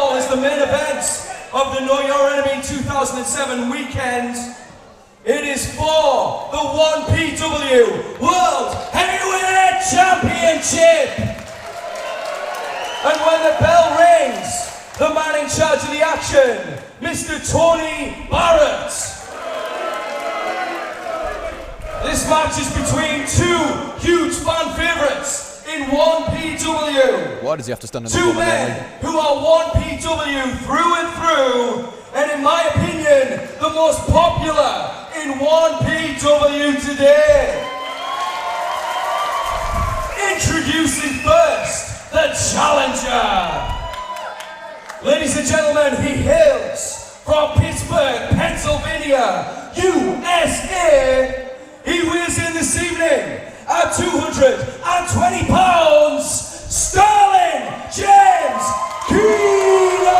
all, as the main event of the Know Your Enemy 2007 weekend, it is for the 1PW World Heavyweight Championship. And when the bell rings, the man in charge of the action, Mr. Tony Barrett. This match is between two huge fan favourites in 1PW. Why does he have to stand in the Two men who are 1PW through and through, and in my opinion, the most popular in 1PW today. Introducing first, the challenger. Ladies and gentlemen, he hails from Pittsburgh, Pennsylvania, USA. He weighs in this evening at 220 pounds, Sterling James Keenan!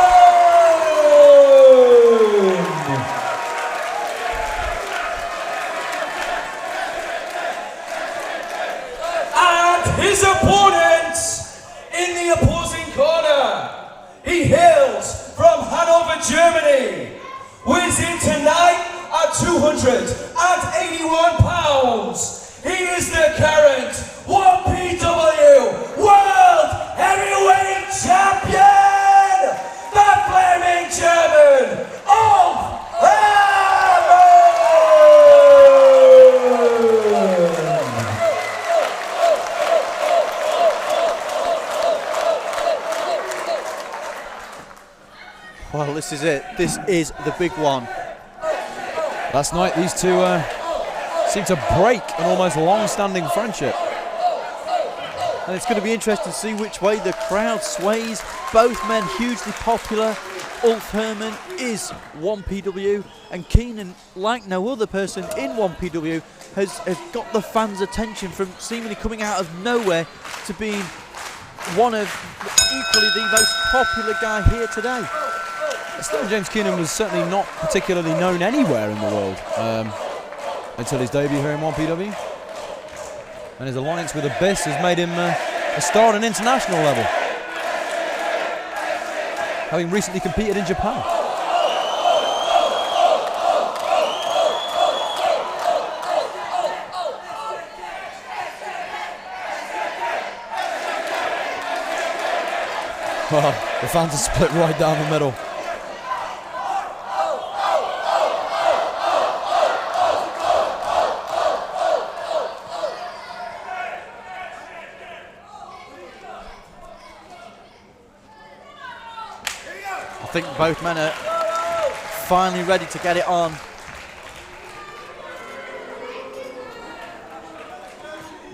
And his opponent in the opposing corner, he hails from Hanover, Germany, weighs in tonight at 281 pounds. He is the current 1PW World Heavyweight Champion, the Flaming German, Ulf Herman! Well, this is it. This is the big one. Last night, these two seemed to break an almost long-standing friendship. And it's going to be interesting to see which way the crowd sways. Both men hugely popular. Ulf Herman is 1PW, and Keenan, like no other person in 1PW, has got the fans' attention from seemingly coming out of nowhere to being one of equally the most popular guy here today. Still, James Keenan was certainly not particularly known anywhere in the world until his debut here in 1PW. And his alliance with Abyss has made him a star at an international level, having recently competed in Japan. The fans are split right down the middle. I think both men are finally ready to get it on.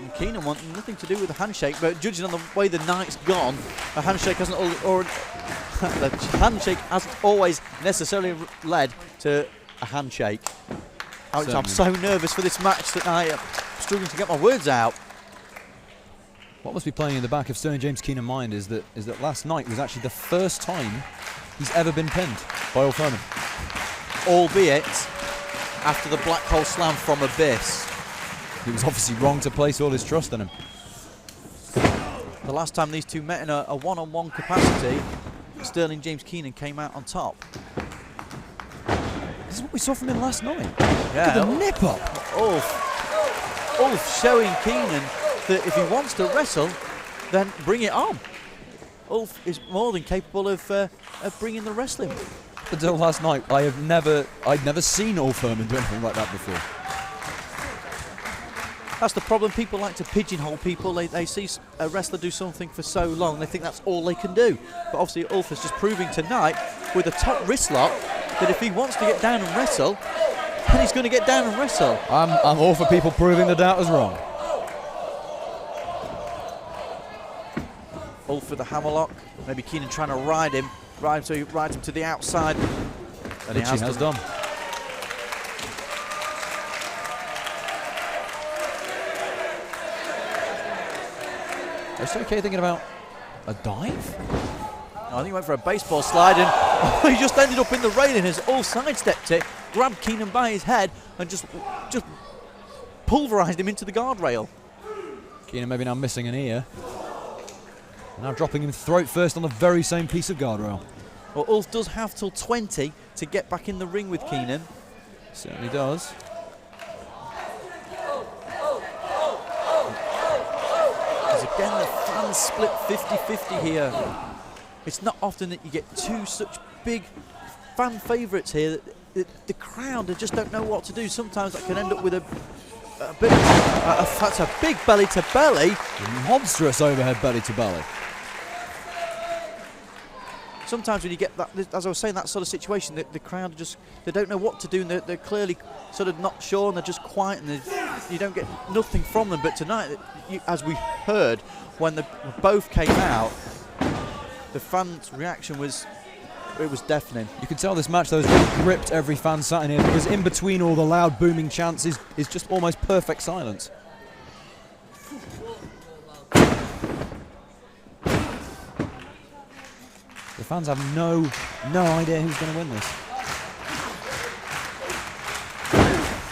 And Keenan wanting nothing to do with the handshake, but judging on the way the night's gone, a handshake hasn't always necessarily led to a handshake. I'm so nervous for this match that I'm struggling to get my words out. What must be playing in the back of Sterling James Keenan's mind is that last night was actually the first time he's ever been pinned by Ulf Herman. Albeit after the black hole slam from Abyss. He was obviously wrong to place all his trust in him. The last time these two met in a one-on-one capacity, Sterling James Keenan came out on top. This is what we saw from him last night. Yeah. Look at the nip up. Ulf showing Keenan that if he wants to wrestle, then bring it on. Ulf is more than capable of bringing the wrestling. Until last night, I'd never seen Ulf Herman do anything like that before. That's the problem. People like to pigeonhole people. They see a wrestler do something for so long, they think that's all they can do. But obviously Ulf is just proving tonight with a top wrist lock that if he wants to get down and wrestle, then he's going to get down and wrestle. I'm all for people proving the doubters wrong. Ulf with the hammerlock. Maybe Keenan trying to ride him to the outside. And Which he has done. Is okay thinking about a dive? I think he went for a baseball slide and he just ended up in the railing as Ulf sidestepped it, grabbed Keenan by his head and just pulverised him into the guardrail. Keenan maybe now missing an ear. Now dropping him throat first on the very same piece of guardrail. Well, Ulf does have till 20 to get back in the ring with Keenan. Certainly does. Because again, the fans split 50-50 here. It's not often that you get two such big fan favourites here. The crowd, they just don't know what to do. Sometimes that can end up with a bit. That's a big belly to belly. Monstrous overhead belly to belly. Sometimes when you get that, as I was saying, that sort of situation, the crowd they don't know what to do, and they're clearly sort of not sure, and they're just quiet, and you don't get nothing from them. But tonight, as we heard, when both came out, the fans' reaction was deafening. You can tell this match, though, has gripped every fan sat in here, because in between all the loud booming chants is just almost perfect silence. The fans have no idea who's going to win this.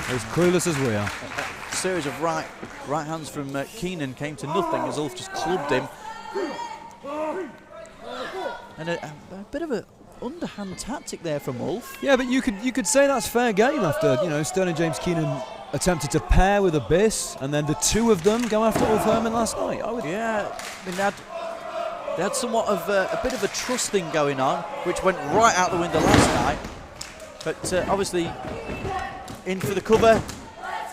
They're as clueless as we are. A series of right hands from Keenan came to nothing as Ulf just clubbed him. And a bit of an underhand tactic there from Ulf. Yeah, but you could say that's fair game after, you know, Sterling James Keenan attempted to pair with Abyss, and then the two of them go after Ulf Herman last night. Yeah, I mean, they had somewhat of a bit of a trust thing going on, which went right out the window last night. But obviously, in for the cover.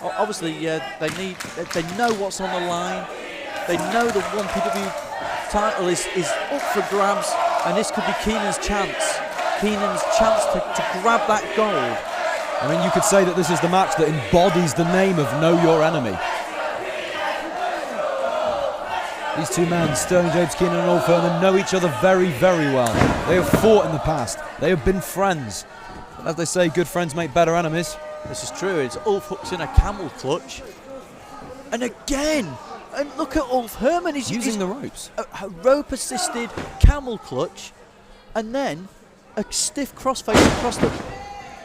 Obviously, they know what's on the line. They know the 1PW title is up for grabs, and this could be Keenan's chance. Keenan's chance to grab that gold. I mean, you could say that this is the match that embodies the name of Know Your Enemy. These two men, Sterling James Keenan and Ulf Herman, know each other very, very well. They have fought in the past. They have been friends. And as they say, good friends make better enemies. This is true. It's Ulf hooks in a camel clutch. And again, and look at Ulf Herman. He's using the ropes. A rope-assisted camel clutch, and then a stiff crossface across the.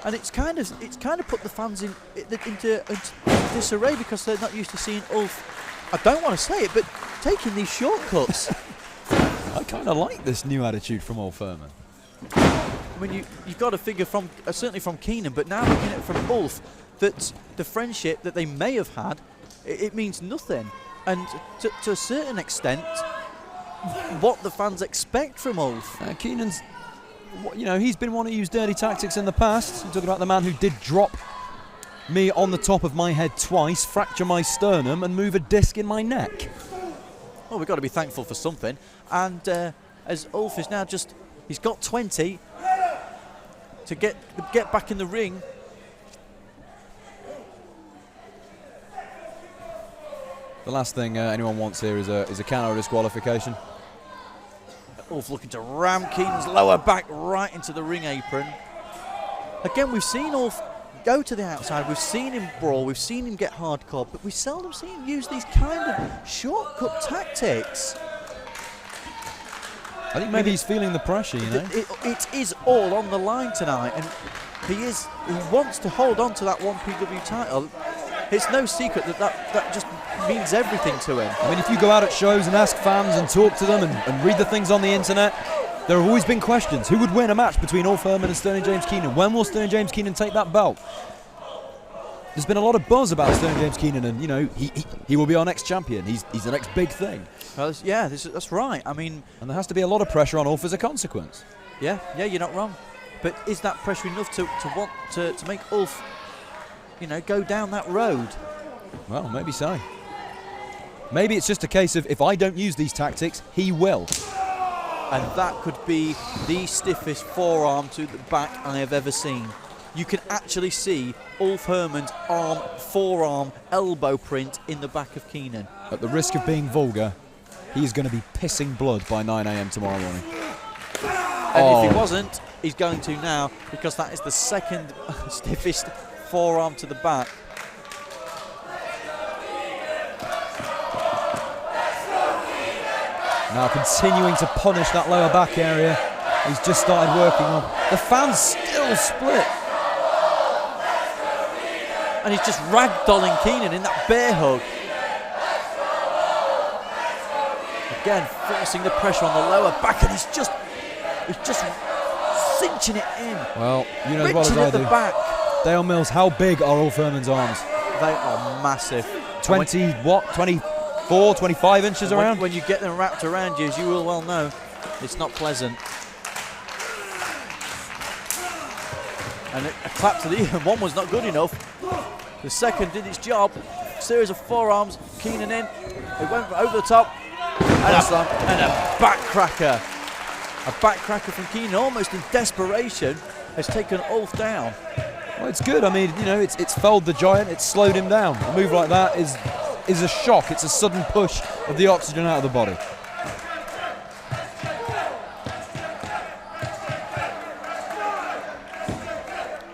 And it's kind of put the fans into disarray, because they're not used to seeing Ulf. I don't want to say it, but taking these shortcuts. I kind of like this new attitude from Ulf Herman. I mean, you've got to figure from certainly from Keenan, but now looking at it from Ulf, that the friendship that they may have had, it means nothing. And to a certain extent, what the fans expect from Ulf. Keenan's, you know, he's been one to use dirty tactics in the past. You're talking about the man who did drop me on the top of my head twice, fracture my sternum, and move a disc in my neck. Well, we've got to be thankful for something. And as Ulf is now he's got 20 to get back in the ring. The last thing anyone wants here is a counter disqualification. Ulf looking to ram Keenan's lower back right into the ring apron. Again, we've seen Ulf go to the outside, we've seen him brawl, we've seen him get hardcore, but we seldom see him use these kind of shortcut tactics. I think maybe he's feeling the pressure, you know. It is all on the line tonight, and he wants to hold on to that 1PW title. It's no secret that just means everything to him. I mean, if you go out at shows and ask fans and talk to them and read the things on the internet, there have always been questions. Who would win a match between Ulf Herman and Sterling James Keenan? When will Sterling James Keenan take that belt? There's been a lot of buzz about Sterling James Keenan, and, you know, he will be our next champion. He's the next big thing. Well, yeah, that's right. I mean, and there has to be a lot of pressure on Ulf as a consequence. Yeah, you're not wrong. But is that pressure enough to want to make Ulf, you know, go down that road? Well, maybe so. Maybe it's just a case of, if I don't use these tactics, he will. And that could be the stiffest forearm to the back I have ever seen. You can actually see Ulf Herman's forearm, elbow print in the back of Keenan. At the risk of being vulgar, he's going to be pissing blood by 9 a.m. tomorrow morning. And if he wasn't, he's going to now, because that is the second stiffest forearm to the back. Now continuing to punish that lower back area he's just started working on. The fans still split. And he's just ragdolling Keenan in that bear hug. Again, forcing the pressure on the lower back, and he's just cinching it in. Well, you know as well as Richard I at the do. back. Dale Mills, how big are Ulf Herman's arms? They are massive. 20, what? 24, 25 inches around? When you get them wrapped around you, as you will well know, it's not pleasant. And a clap to the ear, one was not good enough. The second did its job. Series of forearms, Keenan in. It went over the top. And a backcracker. A backcracker from Keenan, almost in desperation, has taken Ulf down. Well, it's good. I mean, you know, it's felled the giant. It's slowed him down. A move like that is a shock. It's a sudden push of the oxygen out of the body.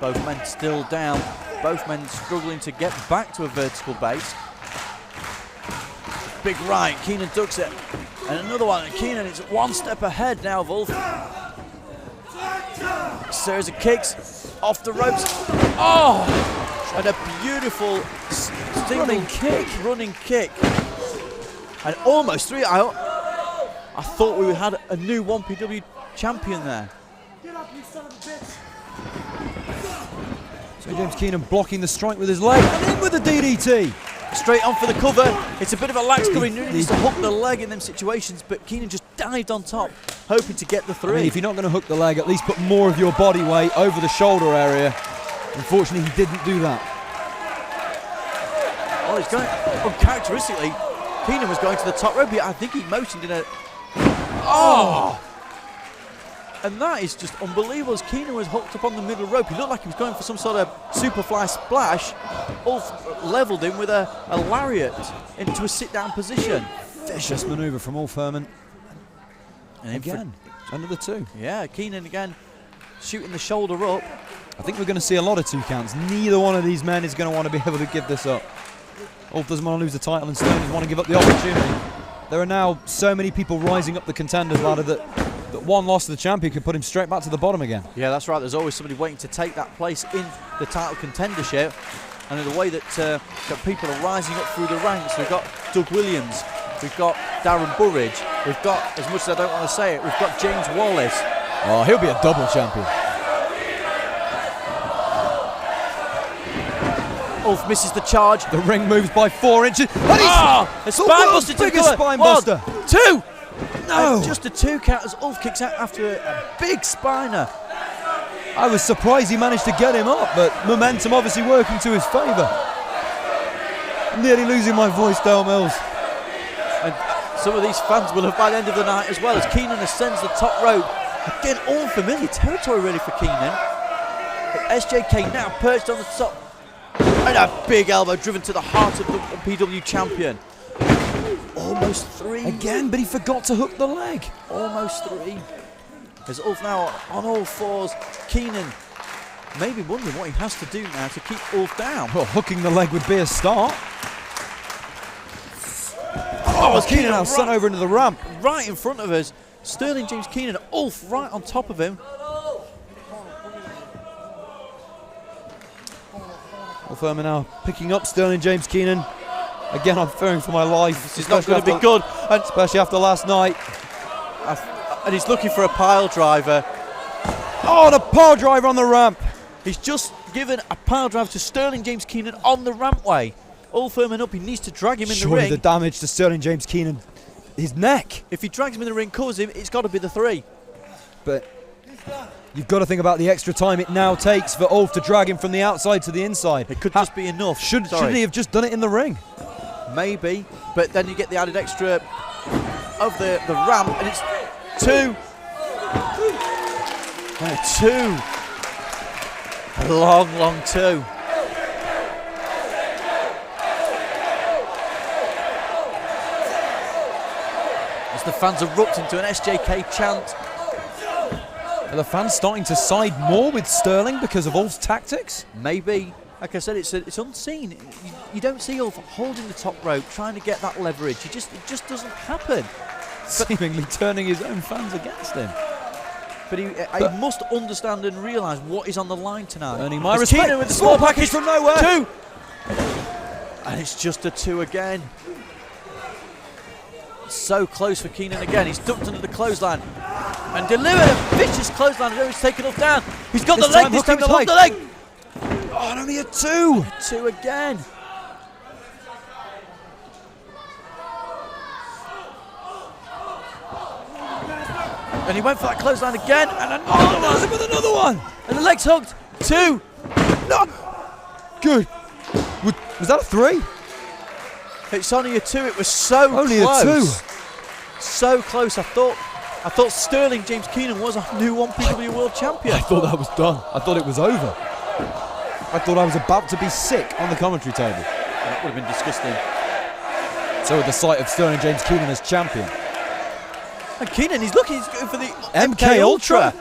Both men still down. Both men struggling to get back to a vertical base. Big right, Keenan ducks it. And another one, and Keenan is one step ahead now of Ulf. Series of kicks off the ropes. Oh! And a beautiful running kick. And almost three. I thought we had a new 1PW champion there. Get up, you son of a bitch! So James Keenan blocking the strike with his leg and in with the DDT. Straight on for the cover. It's a bit of a lax cover. He needs to hook the leg in them situations, but Keenan just dived on top, hoping to get the three. I mean, if you're not going to hook the leg, at least put more of your body weight over the shoulder area. Unfortunately, he didn't do that. Oh, he's going uncharacteristically. Keenan was going to the top rope. I think he motioned in a. Oh! And that is just unbelievable. As Keenan was hooked up on the middle rope, he looked like he was going for some sort of superfly splash. Ulf levelled him with a lariat into a sit-down position. Vicious manoeuvre from Ulf Herman. And Again, another two. Yeah, Keenan again shooting the shoulder up. I think we're going to see a lot of 2 counts. Neither one of these men is going to want to be able to give this up. Ulf doesn't want to lose the title, and Sterling doesn't want to give up the opportunity. There are now so many people rising up the contenders ladder that one loss to the champion could put him straight back to the bottom again. Yeah, that's right. There's always somebody waiting to take that place in the title contendership. And in the way that people are rising up through the ranks, we've got Doug Williams, we've got Darren Burridge, we've got, as much as I don't want to say it, we've got James Wallace. Oh, he'll be a double champion. Ulf misses the charge. The ring moves by 4 inches. And A spine buster to the biggest cover. spine 1, buster. 2. No. And just a 2 count as Ulf kicks out after a big spiner. I was surprised he managed to get him up, but momentum obviously working to his favour. I'm nearly losing my voice, Dale Mills. And some of these fans will have by the end of the night as well, as Keenan ascends the top rope. Again, all familiar territory really for Keenan. But SJK now perched on the top. And a big elbow driven to the heart of the PW champion. Almost 3. Again, but he forgot to hook the leg. Almost 3. As Ulf now on all fours, Keenan maybe wondering what he has to do now to keep Ulf down. Well, hooking the leg would be a start. Oh, Keenan now sent over into the ramp. Right in front of us. Sterling James Keenan, Ulf right on top of him. Ulf Herman now picking up Sterling James Keenan. Again, I'm fearing for my life. This is not going to be good. And especially after last night. And he's looking for a pile driver. Oh, the power driver on the ramp. He's just given a pile driver to Sterling James Keenan on the rampway. Ulf Herman up, he needs to drag him in the ring. The damage to Sterling James Keenan, his neck. If he drags him in the ring, covers him, it's got to be the 3. But you've got to think about the extra time it now takes for Ulf to drag him from the outside to the inside. It could just be enough. Should he have just done it in the ring? Maybe, but then you get the added extra of the ramp, and it's 2. And a 2. A long, long 2. As the fans erupt into an SJK chant. Are the fans starting to side more with Sterling because of Ulf's tactics? Maybe. Like I said, it's unseen. You don't see Ulf holding the top rope, trying to get that leverage. It just doesn't happen. Seemingly turning his own fans against him. But he must understand and realise what is on the line tonight. Earning my respect. Keenan with the small package from nowhere. 2. And it's just a 2 again. So close for Keenan again. He's ducked under the clothesline. And delivered a vicious clothesline. He's taken Ulf down. He's got This the leg. time This time hooking he's the hooked the leg. Oh, and only a 2. 2 again. And he went for that clothesline again. And another one. With another one. And the leg's hooked. 2. No. Good. Was that a 3? It's only a 2. It was so Only close. a 2. So close. I thought Sterling James Keenan was a new 1PW World Champion. I thought that was done. I thought it was over. I thought I was about to be sick on the commentary table. That would have been disgusting. So at the sight of Sterling James Keenan as champion. And Keenan, he's going for the MK Ultra.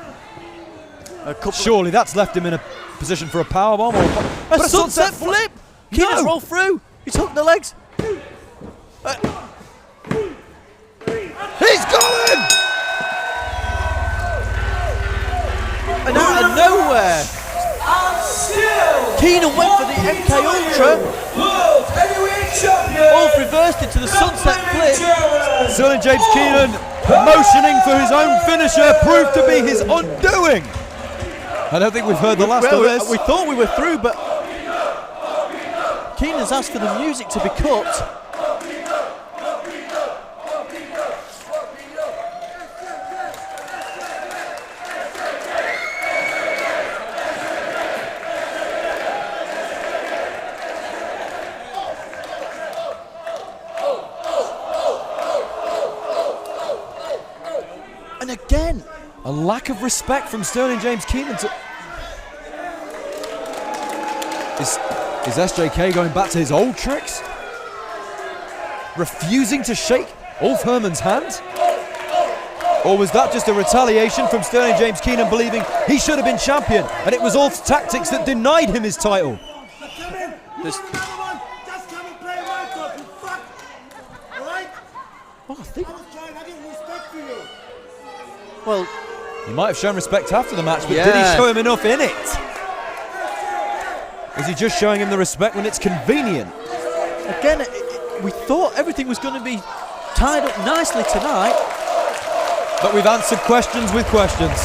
Surely Surely that's left him in a position for a powerbomb or a sunset flip. Keenan's No. rolled through. He's hooked the legs. He's got him! And out of nowhere, Keenan went for the MK Ultra. World Heavyweight Champion. Ulf reversed into the sunset flip. Sterling James Keenan motioning for his own finisher proved to be his undoing. I don't think we've heard the last of this. We thought we were through, but Keenan's asked for the music to be cut. And again, A lack of respect from Sterling James Keenan to... Is SJK going back to his old tricks? Refusing to shake Ulf Herman's hand? Or was that just a retaliation from Sterling James Keenan believing he should have been champion and it was Ulf's tactics that denied him his title? this. Just come and play my top, you fuck! Alright? Oh, I think. I was trying, I didn't respect for you. Well, He might have shown respect after the match, but did Yeah. he show him enough in it? Is he just showing him the respect when it's convenient? again, we thought everything was going to be tied up nicely tonight. But we've answered questions with questions.